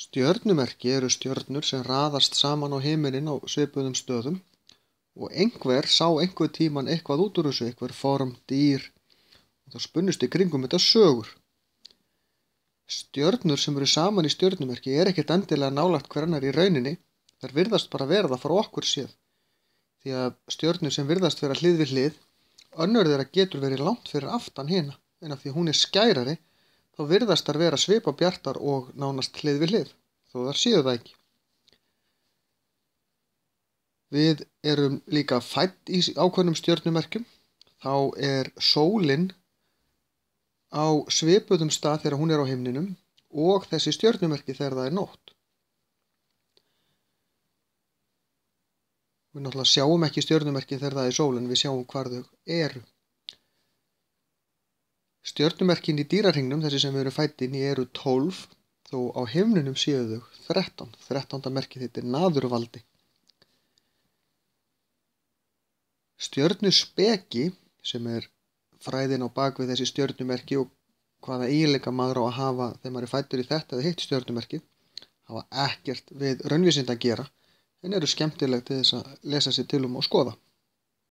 Stjörnumerki eru stjörnur sem raðast saman á himininn á svipuðum stöðum og einhver sá einhvern tímann eitthvað út úr þessu, einhver form, dýr, og það spunnust í kringum þetta sögur. Stjörnur sem eru saman í stjörnumerki er ekkert endilega nálægt hver annar í rauninni, þær virðast bara vera það frá okkur séð. Því að stjörnur sem virðast vera hlið við hlið, önnur þeirra getur verið langt fyrir aftan hina, en af því að hún er skærari, þá virðast þær vera svipabjartar og nánast hlið við hlið, þó þær séu það ekki. Við erum líka fædd í ákveðnum stjörnumerkjum, þá er sólin á svipuðum stað þegar hún er á himninum og þessi stjörnumerki þegar það er nótt. Við náttúrulega sjáum ekki stjörnumerki þegar það er sól, en við sjáum hvar þau eru. Stjörnumerkin í dýrahringnum, þessi sem við erum fædd inn í, eru 12, þó á himninum séu þau 13. 13. merkið heitir Naðurvaldi. Stjörnuspeki, sem er fræðin á bak við þessi stjörnumerki og hvaða eiginleika maður á að hafa þegar maður er fæddur í þetta eða hitt stjörnumerkið, hafa ekkert við raunvísindi að gera, en eru skemmtileg til þess að lesa sér til og skoða.